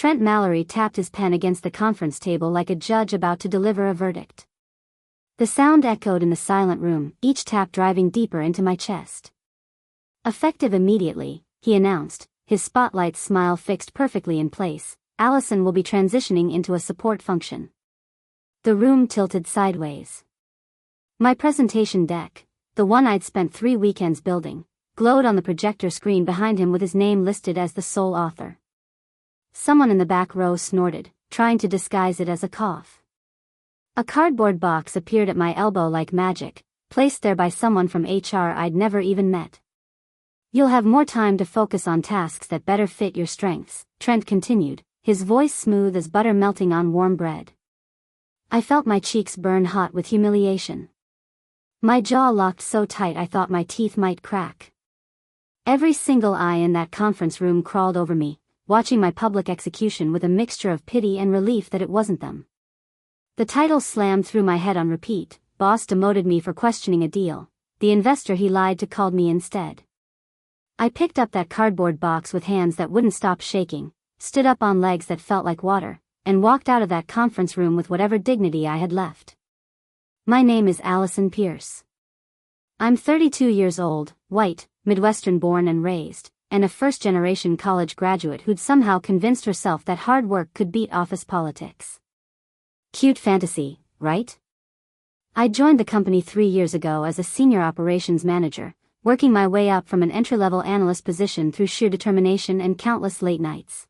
Trent Mallory tapped his pen against the conference table like a judge about to deliver a verdict. The sound echoed in the silent room, each tap driving deeper into my chest. Effective immediately, he announced, his spotlight smile fixed perfectly in place. Allison will be transitioning into a support function. The room tilted sideways. My presentation deck, the one I'd spent 3 weekends building, glowed on the projector screen behind him with his name listed as the sole author. Someone in the back row snorted, trying to disguise it as a cough. A cardboard box appeared at my elbow like magic, placed there by someone from HR I'd never even met. You'll have more time to focus on tasks that better fit your strengths, Trent continued, his voice smooth as butter melting on warm bread. I felt my cheeks burn hot with humiliation. My jaw locked so tight I thought my teeth might crack. Every single eye in that conference room crawled over me, watching my public execution with a mixture of pity and relief that it wasn't them. The title slammed through my head on repeat. Boss demoted me for questioning a deal. The investor he lied to called me instead. I picked up that cardboard box with hands that wouldn't stop shaking, stood up on legs that felt like water, and walked out of that conference room with whatever dignity I had left. My name is Allison Pierce. I'm 32 years old, white, Midwestern born and raised, and a first-generation college graduate who'd somehow convinced herself that hard work could beat office politics. Cute fantasy, right? I joined the company 3 years ago as a senior operations manager, working my way up from an entry-level analyst position through sheer determination and countless late nights.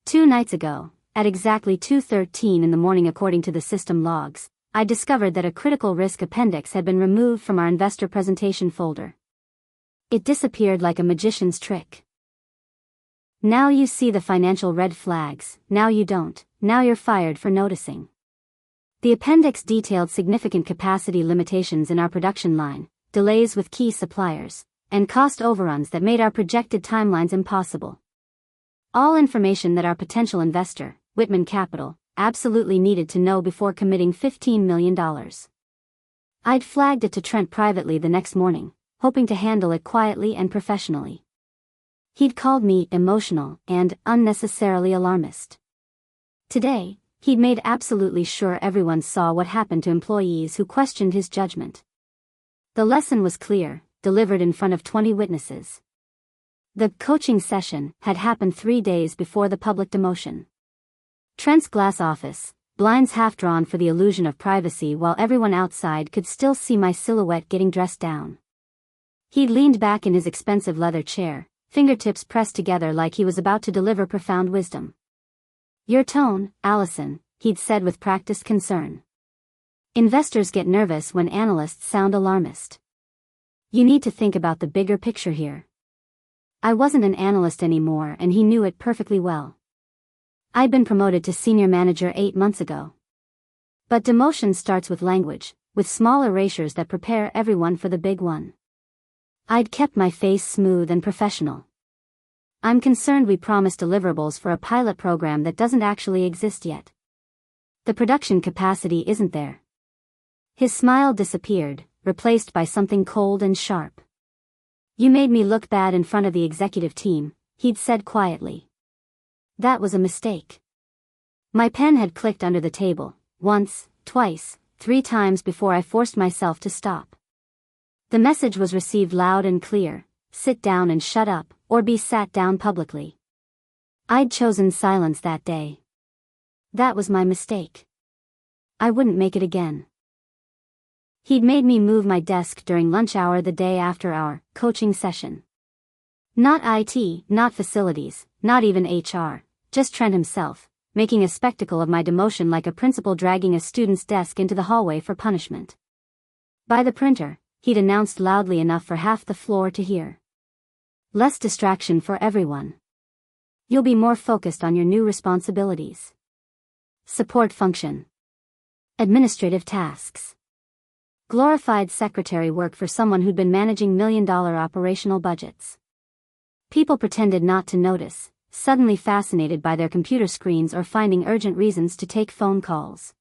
2 nights ago, at exactly 2:13 in the morning according to the system logs, I discovered that a critical risk appendix had been removed from our investor presentation folder. It disappeared like a magician's trick. Now you see the financial red flags, now you don't, now you're fired for noticing. The appendix detailed significant capacity limitations in our production line, delays with key suppliers, and cost overruns that made our projected timelines impossible. All information that our potential investor, Whitman Capital, absolutely needed to know before committing $15 million. I'd flagged it to Trent privately the next morning, hoping to handle it quietly and professionally. He'd called me emotional and unnecessarily alarmist. Today, he'd made absolutely sure everyone saw what happened to employees who questioned his judgment. The lesson was clear, delivered in front of 20 witnesses. The coaching session had happened 3 days before the public demotion. Trent's glass office, blinds half drawn for the illusion of privacy while everyone outside could still see my silhouette getting dressed down. He'd leaned back in his expensive leather chair, fingertips pressed together like he was about to deliver profound wisdom. Your tone, Allison, he'd said with practiced concern. Investors get nervous when analysts sound alarmist. You need to think about the bigger picture here. I wasn't an analyst anymore and he knew it perfectly well. I'd been promoted to senior manager 8 months ago. But demotion starts with language, with small erasures that prepare everyone for the big one. I'd kept my face smooth and professional. I'm concerned we promised deliverables for a pilot program that doesn't actually exist yet. The production capacity isn't there. His smile disappeared, replaced by something cold and sharp. You made me look bad in front of the executive team, he'd said quietly. That was a mistake. My pen had clicked under the table, once, twice, 3 times before I forced myself to stop. The message was received loud and clear: sit down and shut up, or be sat down publicly. I'd chosen silence that day. That was my mistake. I wouldn't make it again. He'd made me move my desk during lunch hour the day after our coaching session. Not IT, not facilities, not even HR, just Trent himself, making a spectacle of my demotion like a principal dragging a student's desk into the hallway for punishment. By the printer, he'd announced loudly enough for half the floor to hear. Less distraction for everyone. You'll be more focused on your new responsibilities. Support function. Administrative tasks. Glorified secretary work for someone who'd been managing million-dollar operational budgets. People pretended not to notice, suddenly fascinated by their computer screens or finding urgent reasons to take phone calls.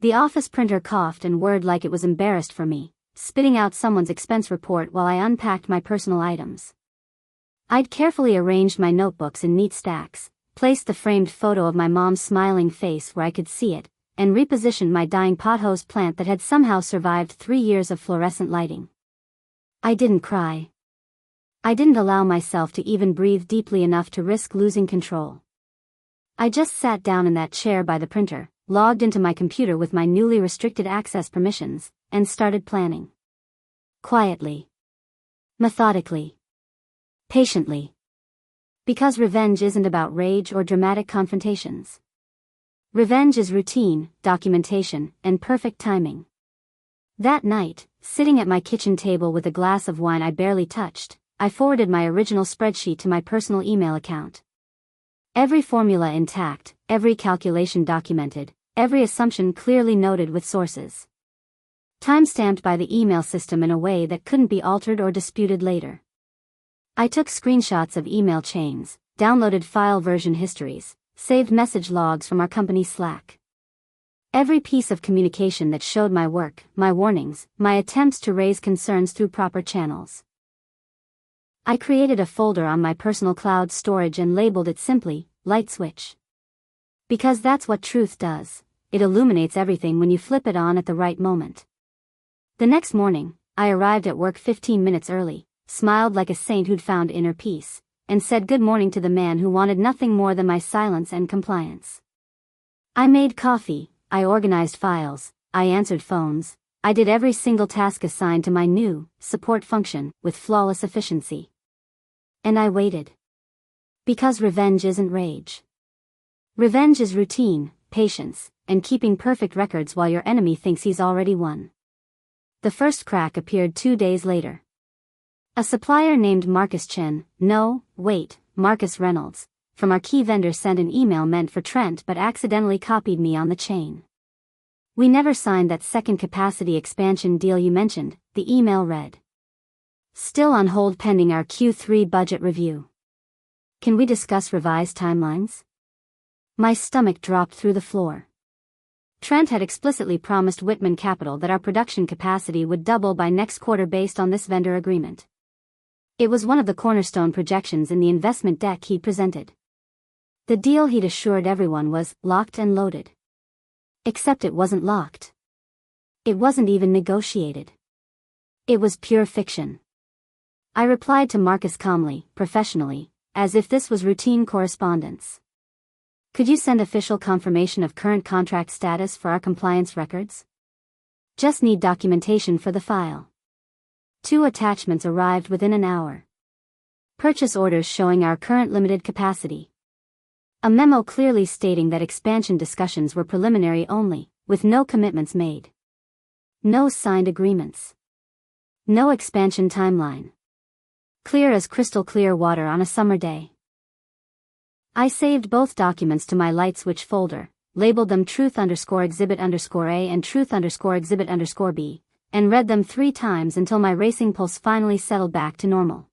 The office printer coughed and whirred like it was embarrassed for me, spitting out someone's expense report while I unpacked my personal items. I'd carefully arranged my notebooks in neat stacks, placed the framed photo of my mom's smiling face where I could see it, and repositioned my dying pothose plant that had somehow survived 3 years of fluorescent lighting. I didn't cry. I didn't allow myself to even breathe deeply enough to risk losing control. I just sat down in that chair by the printer, logged into my computer with my newly restricted access permissions, and started planning. Quietly. Methodically. Patiently. Because revenge isn't about rage or dramatic confrontations. Revenge is routine, documentation, and perfect timing. That night, sitting at my kitchen table with a glass of wine I barely touched, I forwarded my original spreadsheet to my personal email account. Every formula intact, every calculation documented, every assumption clearly noted with sources. Timestamped by the email system in a way that couldn't be altered or disputed later. I took screenshots of email chains, downloaded file version histories, saved message logs from our company Slack. Every piece of communication that showed my work, my warnings, my attempts to raise concerns through proper channels. I created a folder on my personal cloud storage and labeled it simply, Light Switch. Because that's what truth does, it illuminates everything when you flip it on at the right moment. The next morning, I arrived at work 15 minutes early, smiled like a saint who'd found inner peace, and said good morning to the man who wanted nothing more than my silence and compliance. I made coffee, I organized files, I answered phones, I did every single task assigned to my new support function with flawless efficiency. And I waited. Because revenge isn't rage. Revenge is routine, patience, and keeping perfect records while your enemy thinks he's already won. The first crack appeared 2 days later. A supplier named Marcus Marcus Reynolds, from our key vendor sent an email meant for Trent but accidentally copied me on the chain. We never signed that second capacity expansion deal you mentioned, the email read. Still on hold pending our Q3 budget review. Can we discuss revised timelines? My stomach dropped through the floor. Trent had explicitly promised Whitman Capital that our production capacity would double by next quarter based on this vendor agreement. It was one of the cornerstone projections in the investment deck he'd presented. The deal he'd assured everyone was locked and loaded. Except it wasn't locked. It wasn't even negotiated. It was pure fiction. I replied to Marcus calmly, professionally, as if this was routine correspondence. Could you send official confirmation of current contract status for our compliance records? Just need documentation for the file. 2 attachments arrived within an hour. Purchase orders showing our current limited capacity. A memo clearly stating that expansion discussions were preliminary only, with no commitments made. No signed agreements. No expansion timeline. Clear as crystal clear water on a summer day. I saved both documents to my Light Switch folder, labeled them Truth_Exhibit_A and Truth_Exhibit_B, and read them 3 times until my racing pulse finally settled back to normal.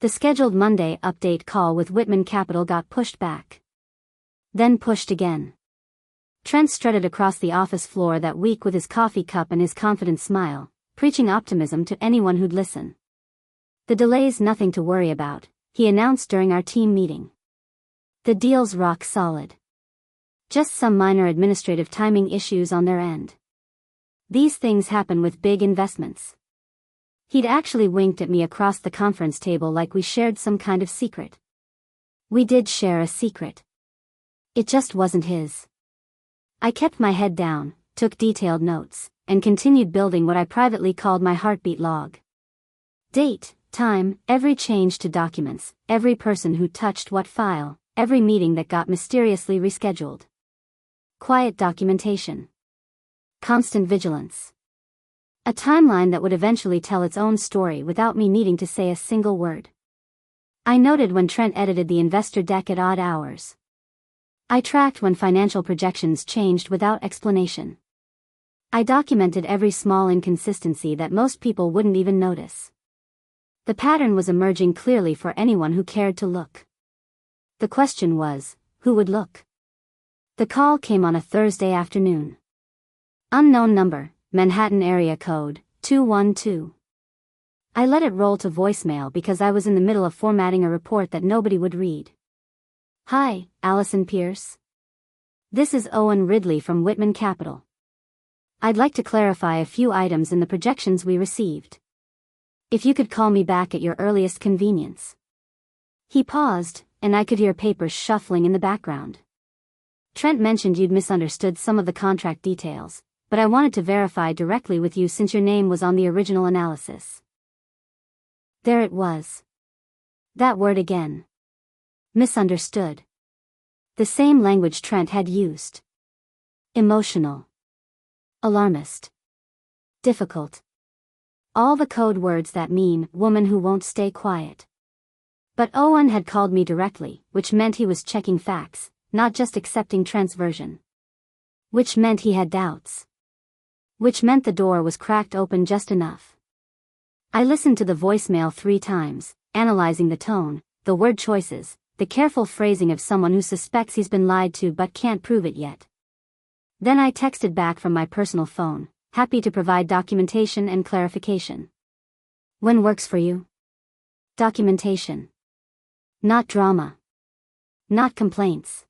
The scheduled Monday update call with Whitman Capital got pushed back. Then pushed again. Trent strutted across the office floor that week with his coffee cup and his confident smile, preaching optimism to anyone who'd listen. The delay's nothing to worry about, he announced during our team meeting. The deal's rock solid. Just some minor administrative timing issues on their end. These things happen with big investments. He'd actually winked at me across the conference table like we shared some kind of secret. We did share a secret. It just wasn't his. I kept my head down, took detailed notes, and continued building what I privately called my heartbeat log. Date, time, every change to documents, every person who touched what file, every meeting that got mysteriously rescheduled. Quiet documentation. Constant vigilance. A timeline that would eventually tell its own story without me needing to say a single word. I noted when Trent edited the investor deck at odd hours. I tracked when financial projections changed without explanation. I documented every small inconsistency that most people wouldn't even notice. The pattern was emerging clearly for anyone who cared to look. The question was, who would look? The call came on a Thursday afternoon. Unknown number, Manhattan area code, 212. I let it roll to voicemail because I was in the middle of formatting a report that nobody would read. Hi, Allison Pierce. This is Owen Ridley from Whitman Capital. I'd like to clarify a few items in the projections we received. If you could call me back at your earliest convenience. He paused, and I could hear papers shuffling in the background. Trent mentioned you'd misunderstood some of the contract details, but I wanted to verify directly with you since your name was on the original analysis. There it was. That word again. Misunderstood. The same language Trent had used. Emotional. Alarmist. Difficult. All the code words that mean woman who won't stay quiet. But Owen had called me directly, which meant he was checking facts, not just accepting Trent's version. Which meant he had doubts. Which meant the door was cracked open just enough. I listened to the voicemail 3 times, analyzing the tone, the word choices, the careful phrasing of someone who suspects he's been lied to but can't prove it yet. Then I texted back from my personal phone, happy to provide documentation and clarification. When works for you? Documentation. Not drama. Not complaints.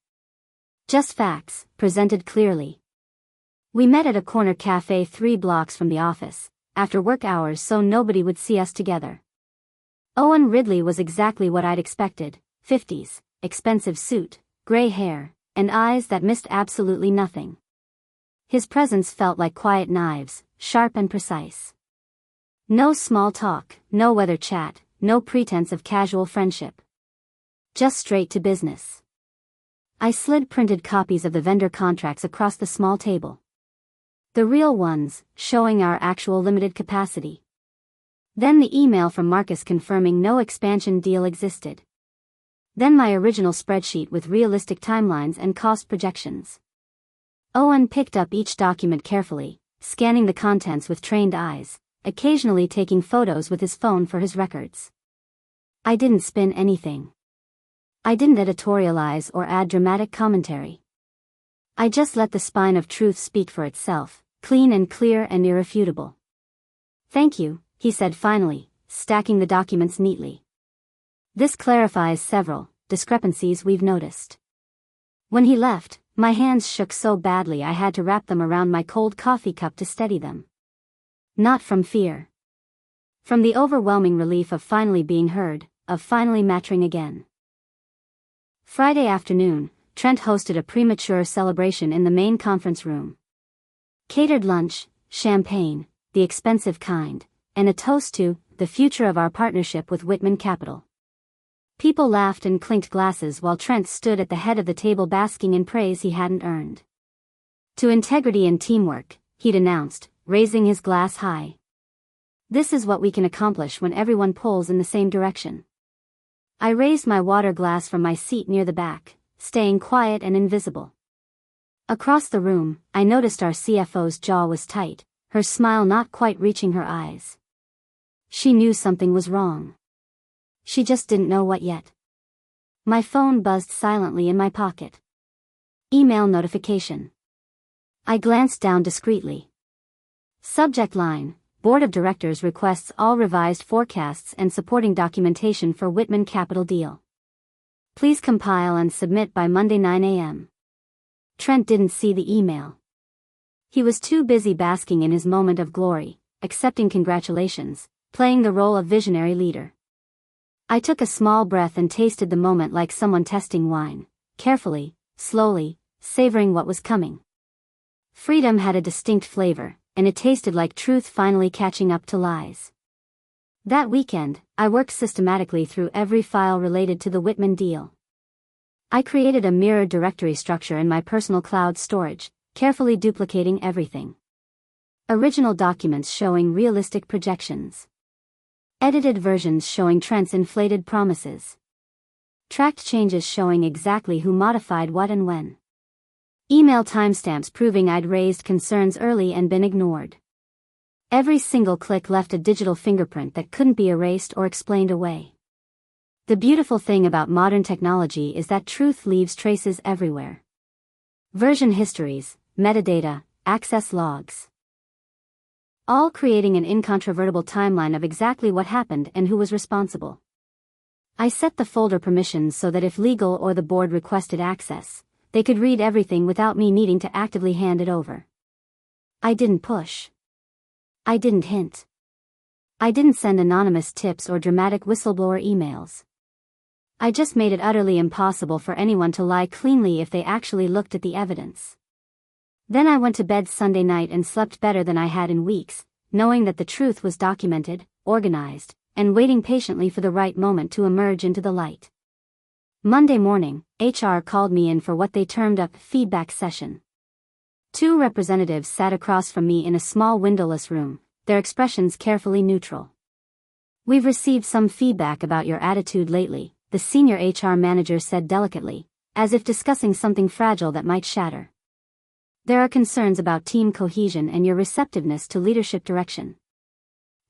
Just facts, presented clearly. We met at a corner cafe 3 blocks from the office, after work hours so nobody would see us together. Owen Ridley was exactly what I'd expected, 50s, expensive suit, gray hair, and eyes that missed absolutely nothing. His presence felt like quiet knives, sharp and precise. No small talk, no weather chat, no pretense of casual friendship. Just straight to business. I slid printed copies of the vendor contracts across the small table. The real ones, showing our actual limited capacity. Then the email from Marcus confirming no expansion deal existed. Then my original spreadsheet with realistic timelines and cost projections. Owen picked up each document carefully, scanning the contents with trained eyes, occasionally taking photos with his phone for his records. I didn't spin anything. I didn't editorialize or add dramatic commentary. I just let the spine of truth speak for itself, clean and clear and irrefutable. Thank you, he said finally, stacking the documents neatly. This clarifies several discrepancies we've noticed. When he left, my hands shook so badly I had to wrap them around my cold coffee cup to steady them. Not from fear. From the overwhelming relief of finally being heard, of finally matching again. Friday afternoon, Trent hosted a premature celebration in the main conference room. Catered lunch, champagne, the expensive kind, and a toast to the future of our partnership with Whitman Capital. People laughed and clinked glasses while Trent stood at the head of the table basking in praise he hadn't earned. To integrity and teamwork, he'd announced, raising his glass high. This is what we can accomplish when everyone pulls in the same direction. I raised my water glass from my seat near the back, staying quiet and invisible. Across the room, I noticed our CFO's jaw was tight, her smile not quite reaching her eyes. She knew something was wrong. She just didn't know what yet. My phone buzzed silently in my pocket. Email notification. I glanced down discreetly. Subject line: Board of Directors requests all revised forecasts and supporting documentation for Whitman Capital deal. Please compile and submit by Monday 9 a.m. Trent didn't see the email. He was too busy basking in his moment of glory, accepting congratulations, playing the role of visionary leader. I took a small breath and tasted the moment like someone testing wine, carefully, slowly, savoring what was coming. Freedom had a distinct flavor, and it tasted like truth finally catching up to lies. That weekend, I worked systematically through every file related to the Whitman deal. I created a mirrored directory structure in my personal cloud storage, carefully duplicating everything. Original documents showing realistic projections. Edited versions showing Trent's inflated promises. Tracked changes showing exactly who modified what and when. Email timestamps proving I'd raised concerns early and been ignored. Every single click left a digital fingerprint that couldn't be erased or explained away. The beautiful thing about modern technology is that truth leaves traces everywhere. Version histories, metadata, access logs. All creating an incontrovertible timeline of exactly what happened and who was responsible. I set the folder permissions so that if legal or the board requested access, they could read everything without me needing to actively hand it over. I didn't push. I didn't hint. I didn't send anonymous tips or dramatic whistleblower emails. I just made it utterly impossible for anyone to lie cleanly if they actually looked at the evidence. Then I went to bed Sunday night and slept better than I had in weeks, knowing that the truth was documented, organized, and waiting patiently for the right moment to emerge into the light. Monday morning, HR called me in for what they termed a feedback session. 2 representatives sat across from me in a small windowless room, their expressions carefully neutral. "We've received some feedback about your attitude lately," the senior HR manager said delicately, as if discussing something fragile that might shatter. "There are concerns about team cohesion and your receptiveness to leadership direction."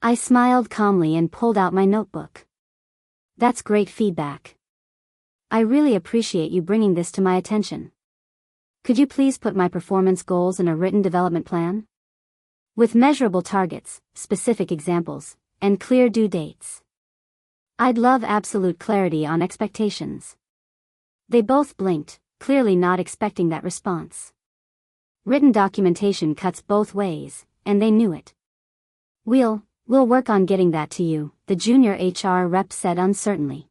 I smiled calmly and pulled out my notebook. "That's great feedback. I really appreciate you bringing this to my attention. Could you please put my performance goals in a written development plan? With measurable targets, specific examples, and clear due dates. I'd love absolute clarity on expectations." They both blinked, clearly not expecting that response. Written documentation cuts both ways, and they knew it. We'll work on getting that to you," the junior HR rep said uncertainly.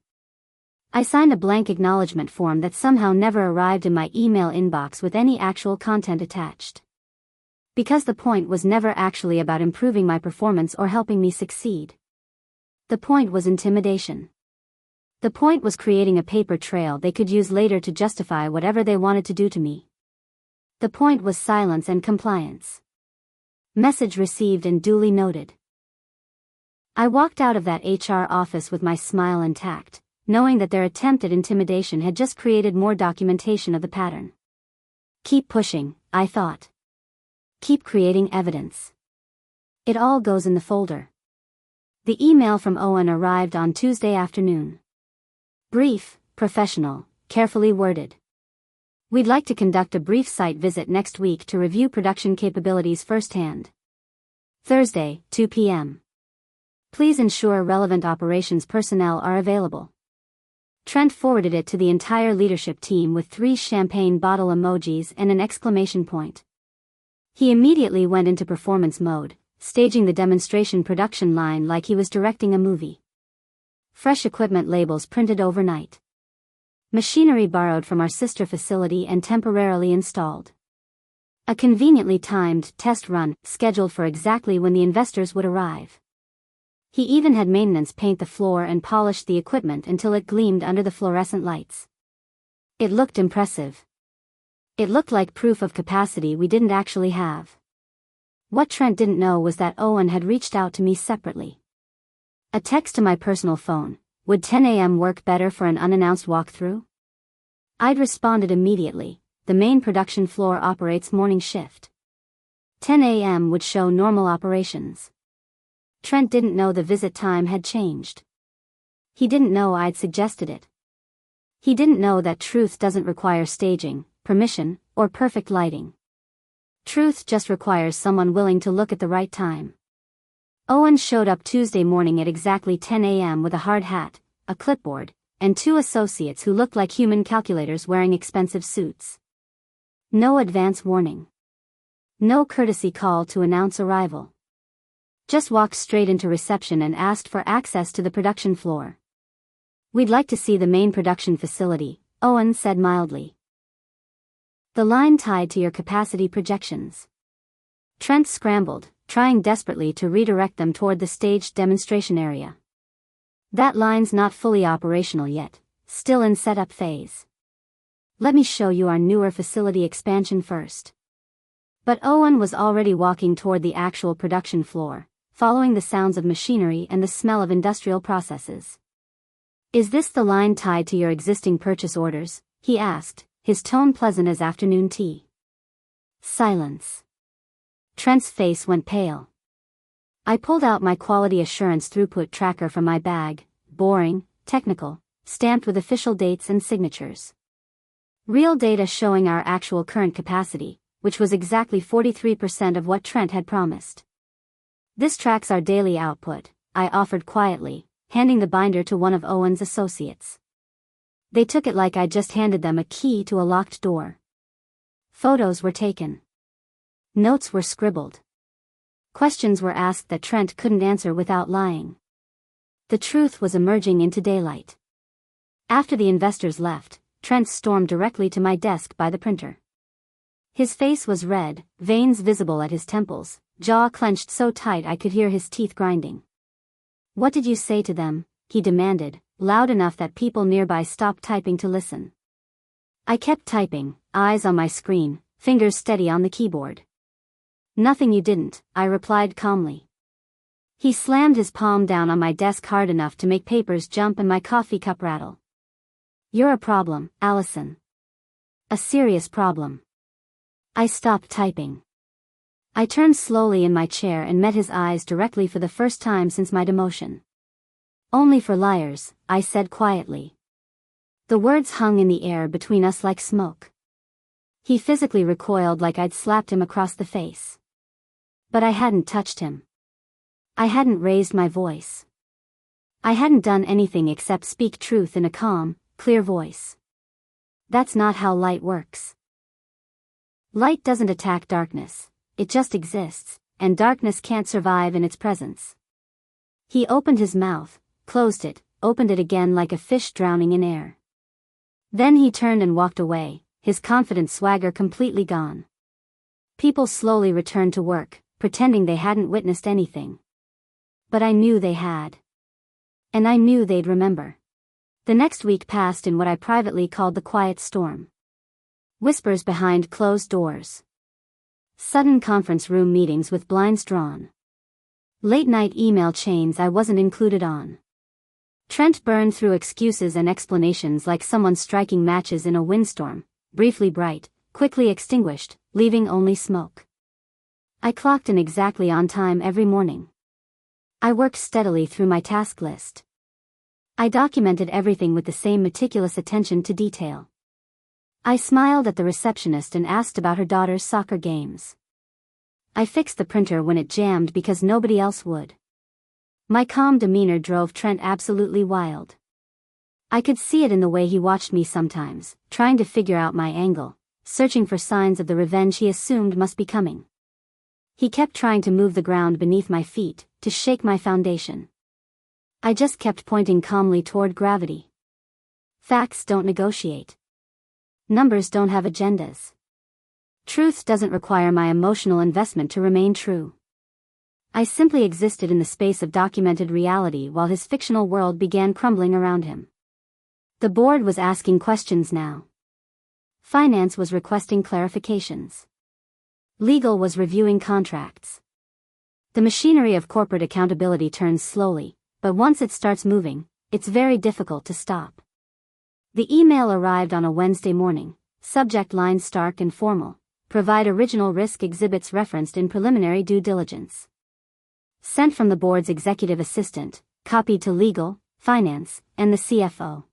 I signed a blank acknowledgement form that somehow never arrived in my email inbox with any actual content attached. Because the point was never actually about improving my performance or helping me succeed. The point was intimidation. The point was creating a paper trail they could use later to justify whatever they wanted to do to me. The point was silence and compliance. Message received and duly noted. I walked out of that HR office with my smile intact, knowing that their attempt at intimidation had just created more documentation of the pattern. Keep pushing, I thought. Keep creating evidence. It all goes in the folder. The email from Owen arrived on Tuesday afternoon. Brief, professional, carefully worded. "We'd like to conduct a brief site visit next week to review production capabilities firsthand. Thursday, 2 p.m. Please ensure relevant operations personnel are available." Trent forwarded it to the entire leadership team with 3 champagne bottle emojis and an exclamation point. He immediately went into performance mode, staging the demonstration production line like he was directing a movie. Fresh equipment labels printed overnight. Machinery borrowed from our sister facility and temporarily installed. A conveniently timed test run, scheduled for exactly when the investors would arrive. He even had maintenance paint the floor and polish the equipment until it gleamed under the fluorescent lights. It looked impressive. It looked like proof of capacity we didn't actually have. What Trent didn't know was that Owen had reached out to me separately. A text to my personal phone: "Would 10 a.m. work better for an unannounced walkthrough?" I'd responded immediately: "The main production floor operates morning shift. 10 a.m. would show normal operations." Trent didn't know the visit time had changed. He didn't know I'd suggested it. He didn't know that truth doesn't require staging, permission, or perfect lighting. Truth just requires someone willing to look at the right time. Owen showed up Tuesday morning at exactly 10 a.m. with a hard hat, a clipboard, and 2 associates who looked like human calculators wearing expensive suits. No advance warning. No courtesy call to announce arrival. Just walked straight into reception and asked for access to the production floor. "We'd like to see the main production facility," Owen said mildly. "The line tied to your capacity projections." Trent scrambled, trying desperately to redirect them toward the staged demonstration area. "That line's not fully operational yet, still in setup phase. Let me show you our newer facility expansion first." But Owen was already walking toward the actual production floor, following the sounds of machinery and the smell of industrial processes. "Is this the line tied to your existing purchase orders?" he asked, his tone pleasant as afternoon tea. Silence. Trent's face went pale. I pulled out my quality assurance throughput tracker from my bag, boring, technical, stamped with official dates and signatures. Real data showing our actual current capacity, which was exactly 43% of what Trent had promised. "This tracks our daily output," I offered quietly, handing the binder to one of Owen's associates. They took it like I'd just handed them a key to a locked door. Photos were taken. Notes were scribbled. Questions were asked that Trent couldn't answer without lying. The truth was emerging into daylight. After the investors left, Trent stormed directly to my desk by the printer. His face was red, veins visible at his temples, jaw clenched so tight I could hear his teeth grinding. "What did you say to them?" he demanded, loud enough that people nearby stopped typing to listen. I kept typing, eyes on my screen, fingers steady on the keyboard. "Nothing you didn't," I replied calmly. He slammed his palm down on my desk hard enough to make papers jump and my coffee cup rattle. "You're a problem, Allison. A serious problem." I stopped typing. I turned slowly in my chair and met his eyes directly for the first time since my demotion. "Only for liars," I said quietly. The words hung in the air between us like smoke. He physically recoiled like I'd slapped him across the face. But I hadn't touched him. I hadn't raised my voice. I hadn't done anything except speak truth in a calm, clear voice. That's not how light works. Light doesn't attack darkness, it just exists, and darkness can't survive in its presence. He opened his mouth, closed it, opened it again like a fish drowning in air. Then he turned and walked away, his confident swagger completely gone. People slowly returned to work, pretending they hadn't witnessed anything. But I knew they had. And I knew they'd remember. The next week passed in what I privately called the quiet storm. Whispers behind closed doors. Sudden conference room meetings with blinds drawn. Late-night email chains I wasn't included on. Trent burned through excuses and explanations like someone striking matches in a windstorm, briefly bright, quickly extinguished, leaving only smoke. I clocked in exactly on time every morning. I worked steadily through my task list. I documented everything with the same meticulous attention to detail. I smiled at the receptionist and asked about her daughter's soccer games. I fixed the printer when it jammed because nobody else would. My calm demeanor drove Trent absolutely wild. I could see it in the way he watched me sometimes, trying to figure out my angle, searching for signs of the revenge he assumed must be coming. He kept trying to move the ground beneath my feet, to shake my foundation. I just kept pointing calmly toward gravity. Facts don't negotiate. Numbers don't have agendas. Truth doesn't require my emotional investment to remain true. I simply existed in the space of documented reality while his fictional world began crumbling around him. The board was asking questions now. Finance was requesting clarifications. Legal was reviewing contracts. The machinery of corporate accountability turns slowly, but once it starts moving, it's very difficult to stop. The email arrived on a Wednesday morning, subject line stark and formal, provide original risk exhibits referenced in preliminary due diligence. Sent from the board's executive assistant, copied to legal, finance, and the CFO.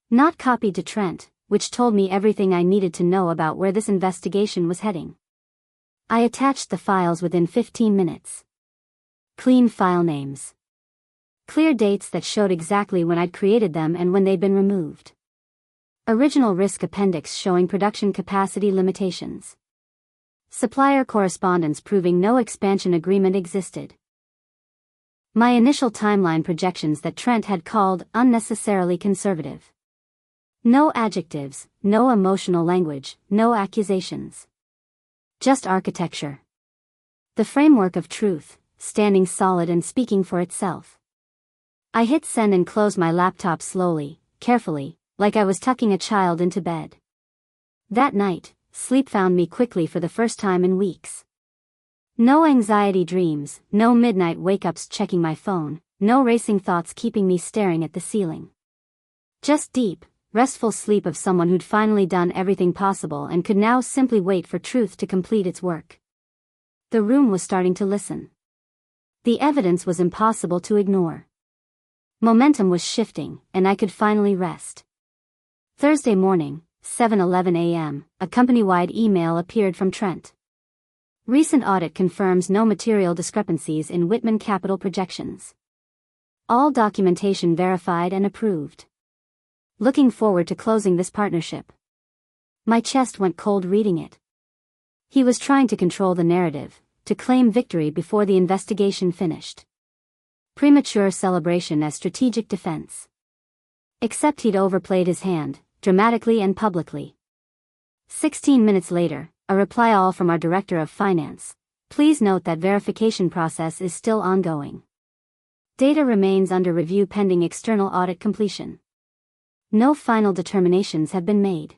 Not copied to Trent, which told me everything I needed to know about where this investigation was heading. I attached the files within 15 minutes. Clean file names. Clear dates that showed exactly when I'd created them and when they'd been removed. Original risk appendix showing production capacity limitations. Supplier correspondence proving no expansion agreement existed. My initial timeline projections that Trent had called unnecessarily conservative. No adjectives, no emotional language, no accusations. Just architecture. The framework of truth, standing solid and speaking for itself. I hit send and closed my laptop slowly, carefully, like I was tucking a child into bed. That night, sleep found me quickly for the first time in weeks. No anxiety dreams, no midnight wake-ups checking my phone, no racing thoughts keeping me staring at the ceiling. Just deep, restful sleep of someone who'd finally done everything possible and could now simply wait for truth to complete its work. The room was starting to listen. The evidence was impossible to ignore. Momentum was shifting, and I could finally rest. Thursday morning, 7:11 a.m., a company-wide email appeared from Trent. Recent audit confirms no material discrepancies in Whitman capital projections. All documentation verified and approved. Looking forward to closing this partnership. My chest went cold reading it. He was trying to control the narrative, to claim victory before the investigation finished. Premature celebration as strategic defense. Except he'd overplayed his hand, dramatically and publicly. 16 minutes later, a reply all from our Director of Finance. Please note that verification process is still ongoing. Data remains under review pending external audit completion. No final determinations have been made.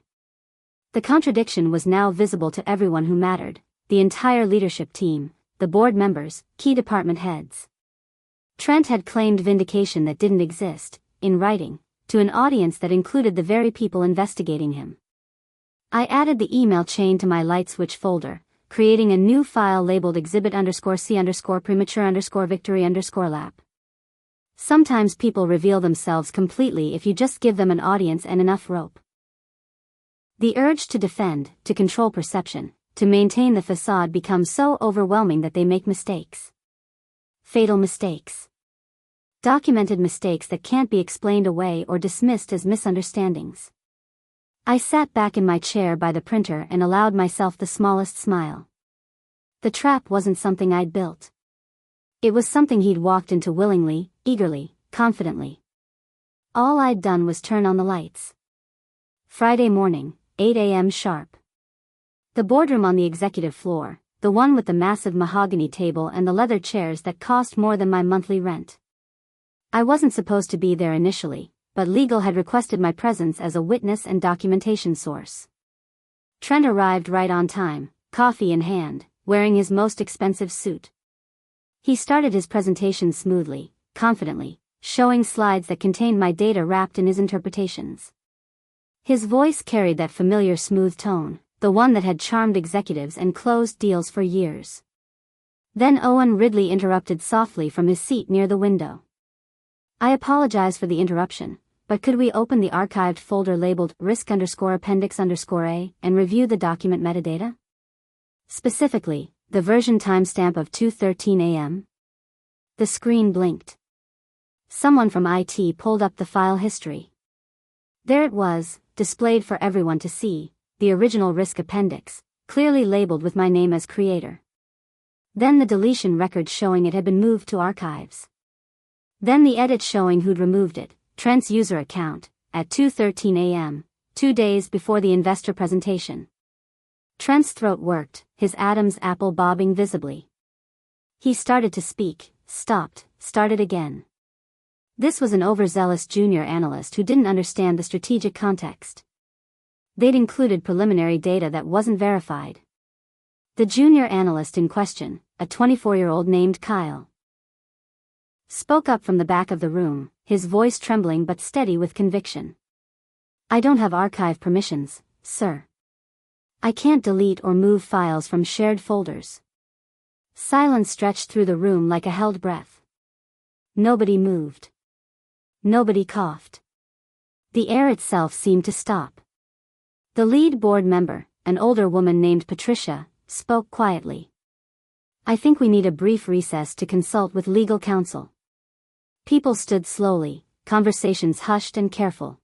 The contradiction was now visible to everyone who mattered, the entire leadership team, the board members, key department heads. Trent had claimed vindication that didn't exist, in writing, to an audience that included the very people investigating him. I added the email chain to my light switch folder, creating a new file labeled exhibit_C_premature_victory_lap. Sometimes people reveal themselves completely if you just give them an audience and enough rope. The urge to defend, to control perception, to maintain the facade becomes so overwhelming that they make mistakes. Fatal mistakes. Documented mistakes that can't be explained away or dismissed as misunderstandings. I sat back in my chair by the printer and allowed myself the smallest smile. The trap wasn't something I'd built. It was something he'd walked into willingly, eagerly, confidently. All I'd done was turn on the lights. Friday morning, 8 a.m. sharp. The boardroom on the executive floor, the one with the massive mahogany table and the leather chairs that cost more than my monthly rent. I wasn't supposed to be there initially, but legal had requested my presence as a witness and documentation source. Trent arrived right on time, coffee in hand, wearing his most expensive suit. He started his presentation smoothly, confidently, showing slides that contained my data wrapped in his interpretations. His voice carried that familiar smooth tone, the one that had charmed executives and closed deals for years. Then Owen Ridley interrupted softly from his seat near the window. I apologize for the interruption, but could we open the archived folder labeled risk_appendix_A and review the document metadata? Specifically, the version timestamp of 2:13 a.m. The screen blinked. Someone from IT pulled up the file history. There it was, displayed for everyone to see, the original risk appendix, clearly labeled with my name as creator. Then the deletion record showing it had been moved to archives. Then the edit showing who'd removed it, Trent's user account, at 2:13 a.m., 2 days before the investor presentation. Trent's throat worked, his Adam's apple bobbing visibly. He started to speak, stopped, started again. This was an overzealous junior analyst who didn't understand the strategic context. They'd included preliminary data that wasn't verified. The junior analyst in question, a 24-year-old named Kyle, spoke up from the back of the room, his voice trembling but steady with conviction. I don't have archive permissions, sir. I can't delete or move files from shared folders. Silence stretched through the room like a held breath. Nobody moved. Nobody coughed. The air itself seemed to stop. The lead board member, an older woman named Patricia, spoke quietly. I think we need a brief recess to consult with legal counsel. People stood slowly, conversations hushed and careful.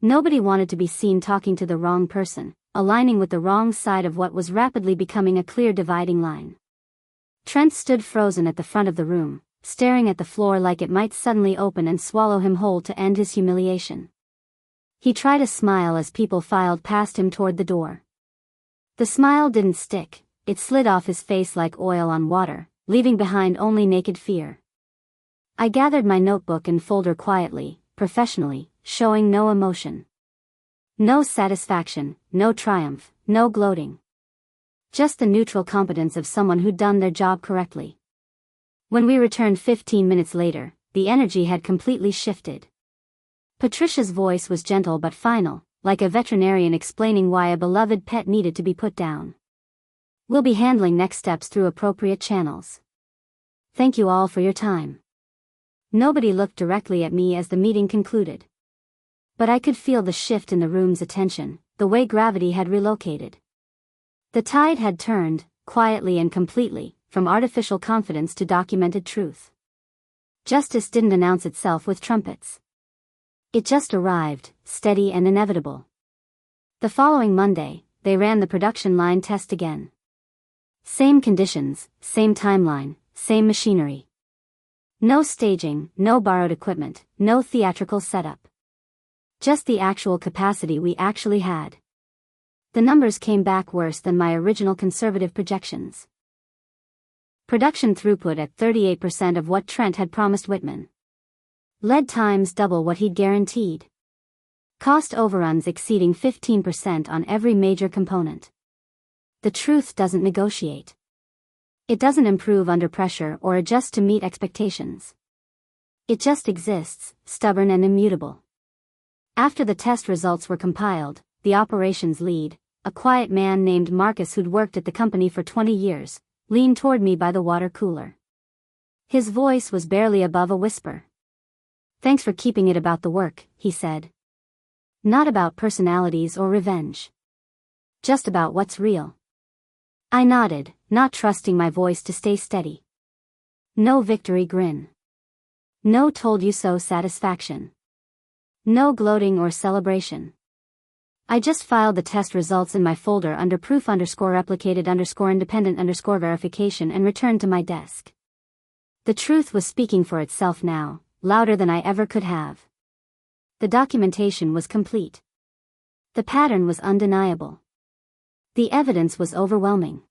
Nobody wanted to be seen talking to the wrong person, aligning with the wrong side of what was rapidly becoming a clear dividing line. Trent stood frozen at the front of the room, staring at the floor like it might suddenly open and swallow him whole to end his humiliation. He tried a smile as people filed past him toward the door. The smile didn't stick, it slid off his face like oil on water, leaving behind only naked fear. I gathered my notebook and folder quietly, professionally, showing no emotion. No satisfaction, no triumph, no gloating. Just the neutral competence of someone who'd done their job correctly. When we returned 15 minutes later, the energy had completely shifted. Patricia's voice was gentle but final, like a veterinarian explaining why a beloved pet needed to be put down. We'll be handling next steps through appropriate channels. Thank you all for your time. Nobody looked directly at me as the meeting concluded. But I could feel the shift in the room's attention, the way gravity had relocated. The tide had turned, quietly and completely, from artificial confidence to documented truth. Justice didn't announce itself with trumpets. It just arrived, steady and inevitable. The following Monday, they ran the production line test again. Same conditions, same timeline, same machinery. No staging, no borrowed equipment, no theatrical setup. Just the actual capacity we actually had. The numbers came back worse than my original conservative projections. Production throughput at 38% of what Trent had promised Whitman. Lead times double what he'd guaranteed. Cost overruns exceeding 15% on every major component. The truth doesn't negotiate. It doesn't improve under pressure or adjust to meet expectations. It just exists, stubborn and immutable. After the test results were compiled, the operations lead, a quiet man named Marcus who'd worked at the company for 20 years, leaned toward me by the water cooler. His voice was barely above a whisper. "Thanks for keeping it about the work," he said. "Not about personalities or revenge. Just about what's real." I nodded, not trusting my voice to stay steady. No victory grin. No told you so satisfaction. No gloating or celebration. I just filed the test results in my folder under proof_replicated_independent_verification and returned to my desk. The truth was speaking for itself now, louder than I ever could have. The documentation was complete. The pattern was undeniable. The evidence was overwhelming.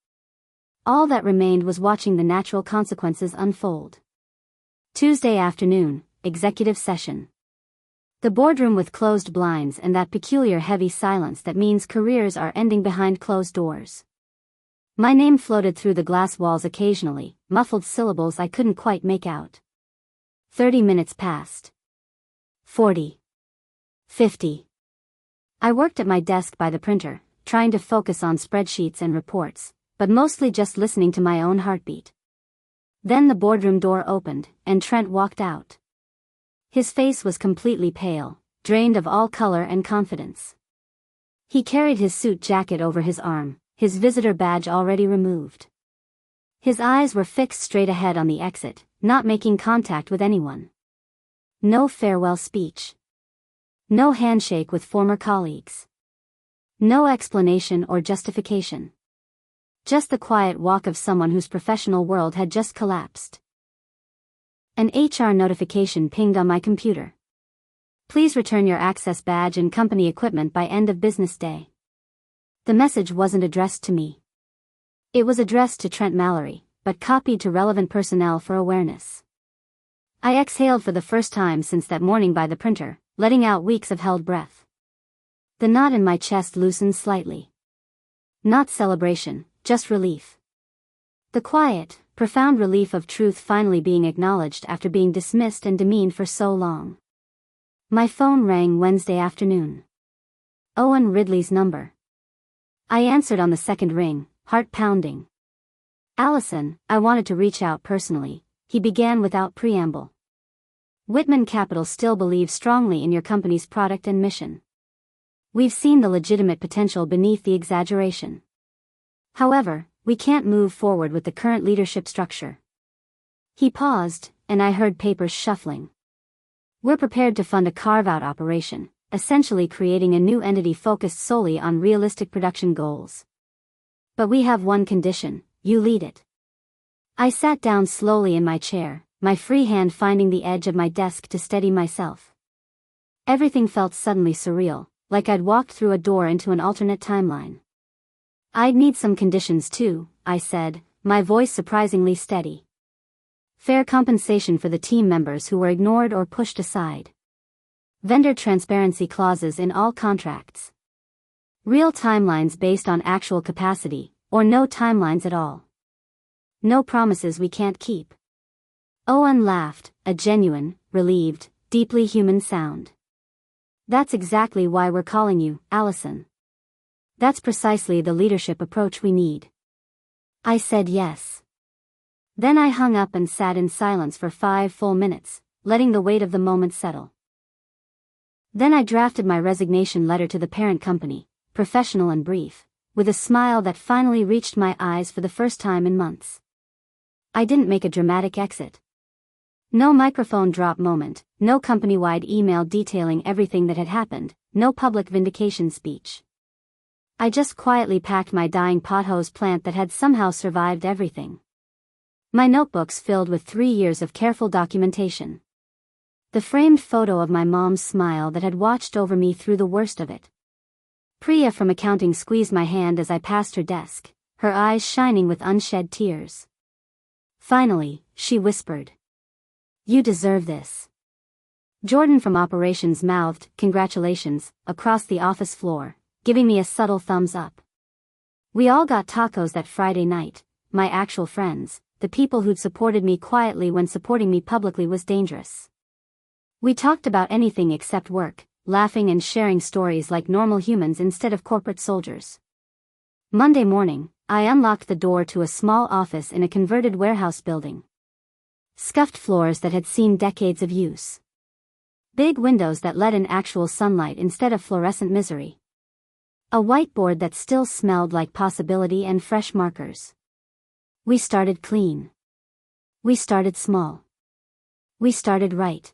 All that remained was watching the natural consequences unfold. Tuesday afternoon, executive session. The boardroom with closed blinds and that peculiar heavy silence that means careers are ending behind closed doors. My name floated through the glass walls occasionally, muffled syllables I couldn't quite make out. 30 minutes passed. 40. 50. I worked at my desk by the printer, trying to focus on spreadsheets and reports, but mostly just listening to my own heartbeat. Then the boardroom door opened, and Trent walked out. His face was completely pale, drained of all color and confidence. He carried his suit jacket over his arm, his visitor badge already removed. His eyes were fixed straight ahead on the exit, not making contact with anyone. No farewell speech. No handshake with former colleagues. No explanation or justification. Just the quiet walk of someone whose professional world had just collapsed. An HR notification pinged on my computer. "Please return your access badge and company equipment by end of business day." The message wasn't addressed to me. It was addressed to Trent Mallory, but copied to relevant personnel for awareness. I exhaled for the first time since that morning by the printer, letting out weeks of held breath. The knot in my chest loosened slightly. Not celebration, just relief. The quiet, profound relief of truth finally being acknowledged after being dismissed and demeaned for so long. My phone rang Wednesday afternoon. Owen Ridley's number. I answered on the second ring, heart pounding. "Allison, I wanted to reach out personally," he began without preamble. "Whitman Capital still believes strongly in your company's product and mission. We've seen the legitimate potential beneath the exaggeration. However, we can't move forward with the current leadership structure." He paused, and I heard papers shuffling. "We're prepared to fund a carve-out operation, essentially creating a new entity focused solely on realistic production goals. But we have one condition: you lead it." I sat down slowly in my chair, my free hand finding the edge of my desk to steady myself. Everything felt suddenly surreal, like I'd walked through a door into an alternate timeline. "I'd need some conditions too," I said, my voice surprisingly steady. "Fair compensation for the team members who were ignored or pushed aside. Vendor transparency clauses in all contracts. Real timelines based on actual capacity, or no timelines at all. No promises we can't keep." Owen laughed, a genuine, relieved, deeply human sound. "That's exactly why we're calling you, Allison. That's precisely the leadership approach we need." I said yes. Then I hung up and sat in silence for 5 full minutes, letting the weight of the moment settle. Then I drafted my resignation letter to the parent company, professional and brief, with a smile that finally reached my eyes for the first time in months. I didn't make a dramatic exit. No microphone drop moment, no company-wide email detailing everything that had happened, no public vindication speech. I just quietly packed my dying pothose plant that had somehow survived everything. My notebooks filled with 3 years of careful documentation. The framed photo of my mom's smile that had watched over me through the worst of it. Priya from accounting squeezed my hand as I passed her desk, her eyes shining with unshed tears. Finally, she whispered. You deserve this. Jordan from operations mouthed, congratulations, across the office floor, giving me a subtle thumbs up. We all got tacos that Friday night, my actual friends, the people who'd supported me quietly when supporting me publicly was dangerous. We talked about anything except work, laughing and sharing stories like normal humans instead of corporate soldiers. Monday morning, I unlocked the door to a small office in a converted warehouse building. Scuffed floors that had seen decades of use. Big windows that let in actual sunlight instead of fluorescent misery. A whiteboard that still smelled like possibility and fresh markers. We started clean. We started small. We started right.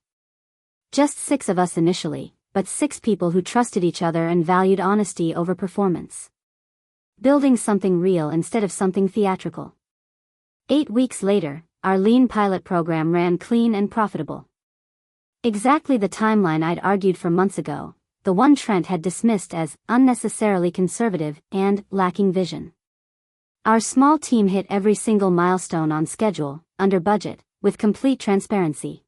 Just 6 of us initially, but 6 people who trusted each other and valued honesty over performance. Building something real instead of something theatrical. 8 weeks later, our lean pilot program ran clean and profitable. Exactly the timeline I'd argued for months ago, the one Trent had dismissed as unnecessarily conservative and lacking vision. Our small team hit every single milestone on schedule, under budget, with complete transparency.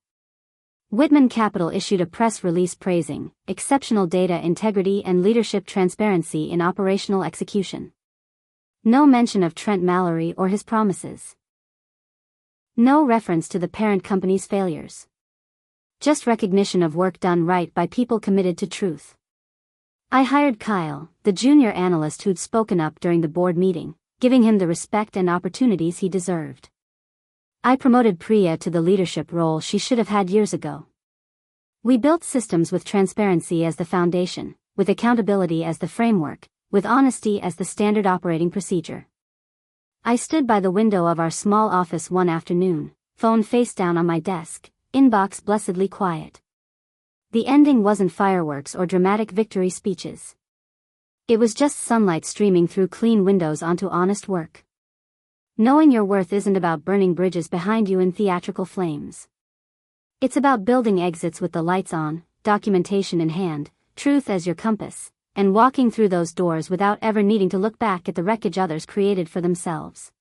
Whitman Capital issued a press release praising exceptional data integrity and leadership transparency in operational execution. No mention of Trent Mallory or his promises. No reference to the parent company's failures. Just recognition of work done right by people committed to truth. I hired Kyle, the junior analyst who'd spoken up during the board meeting, giving him the respect and opportunities he deserved. I promoted Priya to the leadership role she should have had years ago. We built systems with transparency as the foundation, with accountability as the framework, with honesty as the standard operating procedure. I stood by the window of our small office one afternoon, phone face down on my desk, inbox blessedly quiet. The ending wasn't fireworks or dramatic victory speeches. It was just sunlight streaming through clean windows onto honest work. Knowing your worth isn't about burning bridges behind you in theatrical flames. It's about building exits with the lights on, documentation in hand, truth as your compass, and walking through those doors without ever needing to look back at the wreckage others created for themselves.